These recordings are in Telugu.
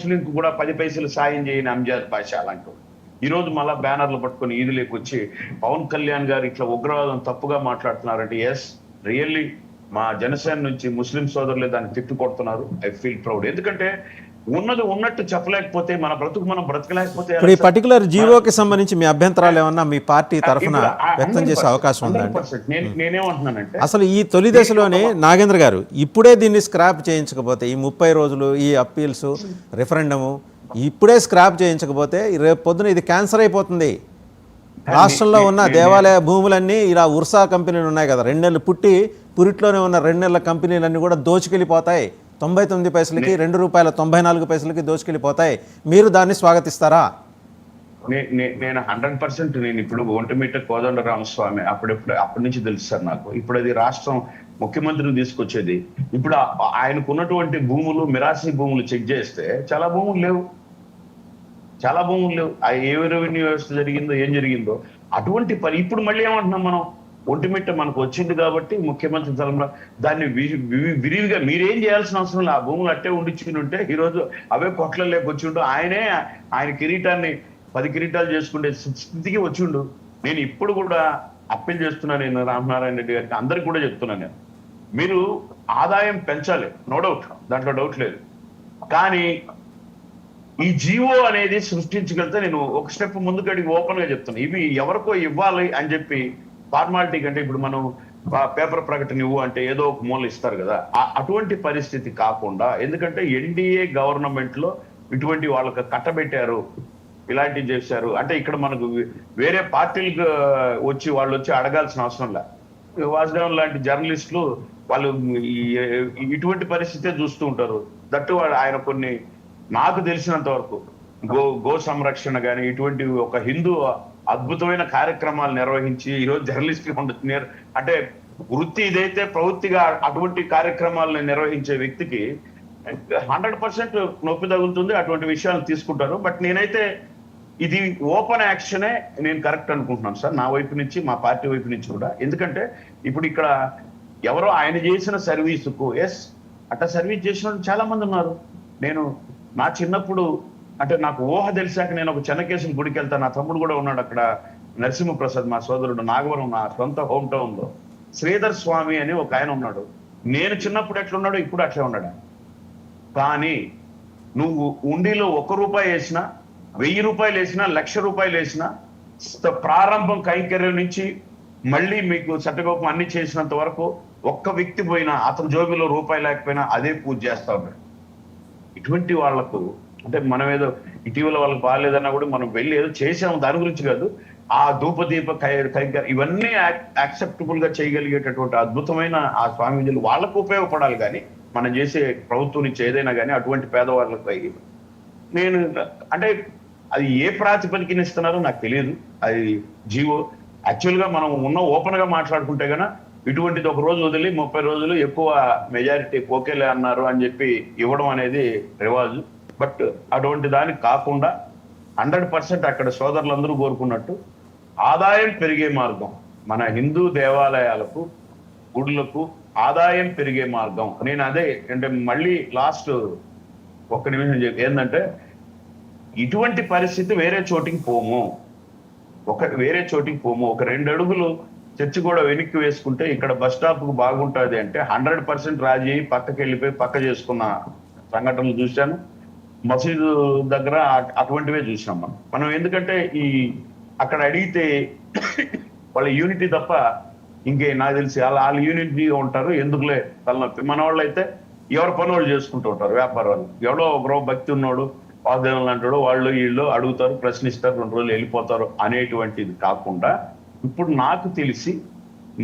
ముస్లింకు కూడా 10 పైసలు సాయం చేయని అంజాద్ పాషా అలాంటి ఈరోజు మళ్ళా బ్యానర్లు పట్టుకొని ఈదులేకి వచ్చి పవన్ కళ్యాణ్ గారు ఇట్లా ఉగ్రవాదం తప్పుగా మాట్లాడుతున్నారంటే ఎస్ రియల్లీ మా జనసేన నుంచి ముస్లిం సోదరులే దాన్ని తిట్టు కొడుతున్నారు. I feel proud. ఎందుకంటే ఉన్నది ఉన్నట్టు చెప్పలేకపోతే మన బ్రతుకు మనం బ్రతకలేకపోతే ఇప్పుడు ఈ పర్టికులర్ జీవోకి సంబంధించి మీ అభ్యంతరాలు ఏమన్నా మీ పార్టీ తరఫున వ్యక్తం చేసే అవకాశం ఉందండి? నేనేమంటున్నానంటే అసలు ఈ తొలి దశలోనే నాగేంద్ర గారు ఇప్పుడే దీన్ని స్క్రాప్ చేయించకపోతే ఈ 30 రోజులు ఈ అప్పీల్స్ రిఫరెండము ఇప్పుడే స్క్రాప్ చేయించకపోతే రేపు పొద్దున ఇది క్యాన్సర్ అయిపోతుంది. రాష్ట్రంలో ఉన్న దేవాలయ భూములన్నీ ఇలా ఉర్సా కంపెనీలు ఉన్నాయి కదా, 2 నెలలు పుట్టి పురిట్లోనే ఉన్న 2 నెలల కంపెనీలన్నీ కూడా దోచుకెళ్ళిపోతాయి. 99 పైసలకి ₹2.94 దోచుకెళ్ళిపోతాయి. మీరు దాన్ని స్వాగతిస్తారా? నేను 100% నేను ఇప్పుడు ఒంటిమిట్ట కోదండరామస్వామి అప్పటి నుంచి తెలుసు సార్ నాకు. ఇప్పుడు అది రాష్ట్రం ముఖ్యమంత్రిని తీసుకొచ్చేది. ఇప్పుడు ఆయనకున్నటువంటి భూములు మిరాసి భూములు చెక్ చేస్తే చాలా భూములు లేవు. ఏ రెవెన్యూ వ్యవస్థ జరిగిందో ఏం జరిగిందో అటువంటి ఇప్పుడు మళ్ళీ ఏమంటున్నాం మనం, ఒంటిమిట్ట మనకు వచ్చింది కాబట్టి ముఖ్యమంత్రి తలంలో దాన్ని విరివిగా మీరేం చేయాల్సిన అవసరం లేదు. ఆ భూములు అట్టే ఉండించుకుని ఉంటే ఈరోజు అవే కొట్ల లేకొచ్చిండు. ఆయన కిరీటాన్ని 10 కిరీటాలు చేసుకునే స్థితికి వచ్చిండు. నేను ఇప్పుడు కూడా అప్పీల్ చేస్తున్నాను. నేను రామనారాయణ రెడ్డి గారికి అందరికి కూడా చెప్తున్నాను, నేను మీరు ఆదాయం పెంచాలి, నో డౌట్, దాంట్లో డౌట్ లేదు. కానీ ఈ జీవో అనేది సృష్టించగలిగితే నేను ఒక స్టెప్ ముందుకడిగి ఓపెన్ గా చెప్తాను. ఇవి ఎవరికో ఇవ్వాలి అని చెప్పి ఫార్మాలిటీ కంటే ఇప్పుడు మనం పేపర్ ప్రకటన ఇవ్వు అంటే ఏదో ఒక మూల ఇస్తారు కదా, అటువంటి పరిస్థితి కాకుండా, ఎందుకంటే ఎన్డీఏ గవర్నమెంట్ లో ఇటువంటి వాళ్ళకి కట్టబెట్టారు, ఇలాంటివి చేశారు అంటే ఇక్కడ మనకు వేరే పార్టీలకు వాళ్ళు వచ్చి అడగాల్సిన అవసరం లే. వాసుదేవన్ లాంటి జర్నలిస్టులు వాళ్ళు ఇటువంటి పరిస్థితే చూస్తూ ఉంటారు. దట్టు ఆయన కొన్ని నాకు తెలిసినంత వరకు గో సంరక్షణ కానీ ఇటువంటి ఒక హిందూ అద్భుతమైన కార్యక్రమాలు నిర్వహించి ఈరోజు జర్నలిస్ట్ అంటే వృత్తి ఇదైతే ప్రవృత్తిగా అటువంటి కార్యక్రమాలను నిర్వహించే వ్యక్తికి 100% నొప్పి తగులుతుంది. అటువంటి విషయాలు తీసుకుంటారు. బట్ నేనైతే ఇది ఓపెన్ యాక్షనే నేను కరెక్ట్ అనుకుంటున్నాను సార్, నా వైపు నుంచి, మా పార్టీ వైపు నుంచి కూడా. ఎందుకంటే ఇప్పుడు ఇక్కడ ఎవరో ఆయన చేసిన సర్వీసుకు అట్లా సర్వీస్ చేసిన వాళ్ళు చాలా మంది ఉన్నారు. నేను నా చిన్నప్పుడు అంటే నాకు ఊహ తెలిసాక నేను ఒక చెన్నకేశ్వర గుడికి వెళ్తాను. నా తమ్ముడు కూడా ఉన్నాడు అక్కడ, నరసింహప్రసాద్ మా సోదరుడు, నాగవరం నా సొంత హోమ్ టౌన్ లో శ్రీధర్ స్వామి అని ఒక ఆయన ఉన్నాడు. నేను చిన్నప్పుడు ఎట్లున్నాడో ఇప్పుడు అట్లే ఉన్నాడు. కానీ నువ్వు ఉండిలో ₹1 వేసినా, ₹1000 వేసినా, ₹1,00,000 వేసినా, ప్రారంభం కైంకర్యం నుంచి మళ్ళీ మీకు చట్టగోపం అన్ని చేసినంత వరకు ఒక్క వ్యక్తి పోయినా అతని జోబిలో రూపాయి లేకపోయినా అదే పూజ చేస్తా ఉన్నాడు. ఇటువంటి వాళ్లకు అంటే మనం ఏదో ఇటీవల వాళ్ళకి బాగాలేదన్నా కూడా మనం వెళ్ళి ఏదో చేసాము, దాని గురించి కాదు. ఆ ధూపదీప కైంకర్యం ఇవన్నీ యాక్సెప్టబుల్ గా చేయగలిగేటటువంటి అద్భుతమైన ఆ స్వామీజీలు వాళ్ళకు ఉపయోగపడాలి. కానీ మనం చేసే ప్రభుత్వం నుంచి ఏదైనా కానీ అటువంటి పేదవాళ్ళకి నేను అంటే అది ఏ ప్రాతిపదికన ఇస్తున్నారో నాకు తెలియదు. అది జీవో యాక్చువల్ గా మనం ఓపెన్ గా మాట్లాడుకుంటే గన ఇటువంటిది ఒక రోజు వదిలి 30 రోజులు ఎక్కువ మెజారిటీ ఓకేలే అన్నారు అని చెప్పి ఇవ్వడం అనేది రివాజు. బట్ అటువంటి దానికి కాకుండా 100% అక్కడ సోదరులందరూ కోరుకున్నట్టు ఆదాయం పెరిగే మార్గం, మన హిందూ దేవాలయాలకు గుడులకు ఆదాయం పెరిగే మార్గం. నేను అదే అంటే మళ్ళీ లాస్ట్ ఒక్క నిమిషం ఏంటంటే ఇటువంటి పరిస్థితి వేరే చోటికి పోము. ఒక 2 అడుగులు చర్చి కూడా వెనక్కి వేసుకుంటే ఇక్కడ బస్ స్టాప్ కు బాగుంటుంది అంటే 100% రాజీ పక్కకి వెళ్ళిపోయి పక్క చేసుకున్న సంఘటనలు చూశాను. మసీదు దగ్గర అటువంటివే చూసాం మనం. ఎందుకంటే అక్కడ అడిగితే వాళ్ళ యూనిటీ తప్ప ఇంకే నాకు తెలిసి వాళ్ళ యూనిటీ ఉంటారు, ఎందుకులే తలనొప్పి. మన వాళ్ళు అయితే ఎవరి పని వాళ్ళు చేసుకుంటూ ఉంటారు, వ్యాపార వాళ్ళు. ఎవడో ఒకరో భక్తి ఉన్నాడు, వాగ్దేవం అంటాడు, వాళ్ళు వీళ్ళు అడుగుతారు, ప్రశ్నిస్తారు, 2 రోజులు వెళ్ళిపోతారు అనేటువంటిది కాకుండా ఇప్పుడు నాకు తెలిసి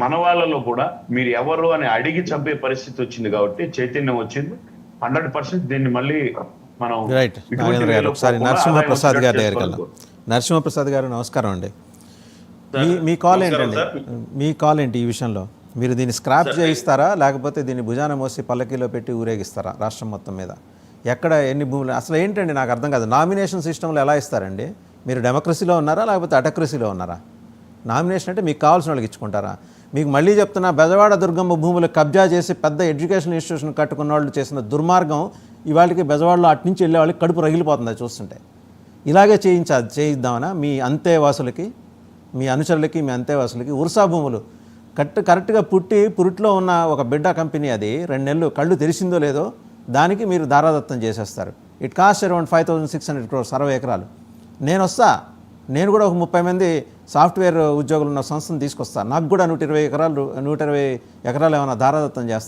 మన వాళ్ళలో కూడా మీరు ఎవరు అని అడిగి చంపే పరిస్థితి వచ్చింది కాబట్టి చైతన్యం వచ్చింది. 100% దీన్ని మళ్ళీ మనం ఒకసారి నరసింహప్రసాద్ గారి దగ్గరికి వెళ్దాం. నరసింహప్రసాద్ గారు నమస్కారం అండి. మీ కాల్ ఏంటండి? మీ కాల్ ఏంటి ఈ విషయంలో? మీరు దీన్ని స్క్రాప్ చేయిస్తారా లేకపోతే దీన్ని భుజాన మోసి పల్లకీలో పెట్టి ఊరేగిస్తారా రాష్ట్రం మొత్తం మీద? ఎక్కడ ఎన్ని భూములు అసలు ఏంటండి నాకు అర్థం కాదు. నామినేషన్ సిస్టంలో ఎలా ఇస్తారండి? మీరు డెమోక్రసీలో ఉన్నారా లేకపోతే అటోక్రసీలో ఉన్నారా? నామినేషన్ అంటే మీకు కావాల్సిన వాళ్ళకి ఇచ్చుకుంటారా? మీకు మళ్ళీ చెప్తున్నా, బెజవాడ దుర్గమ్మ భూములు కబ్జా చేసి పెద్ద ఎడ్యుకేషన్ ఇన్స్టిట్యూషన్ కట్టుకున్న వాళ్ళు చేసిన దుర్మార్గం ఇవాళకి బెజవాడలో అటు నుంచి వెళ్ళే వాళ్ళకి కడుపు రగిలిపోతుంది అది చూస్తుంటే. ఇలాగే చేయిద్దామనా మీ అంతేవాసులకి, మీ అనుచరులకి, మీ అంతేవాసులకి ఉర్సా భూములు కరెక్ట్గా పురిట్లో ఉన్న ఒక బిడ్డ కంపెనీ అది 2 నెలలు కళ్ళు తెరిచిందో లేదో దానికి మీరు దారాదత్తం చేసేస్తారు. ఇట్ కాస్ట్ అరౌండ్ 5,600 crores 60 ఎకరాలు. నేను కూడా ఒక 30 మంది సాఫ్ట్వేర్ ఉద్యోగులు ఉన్న సంస్థను తీసుకొస్తాను. నాకు కూడా 120 ఎకరాలు ఏమైనా దారాదత్తం చేస్తాను.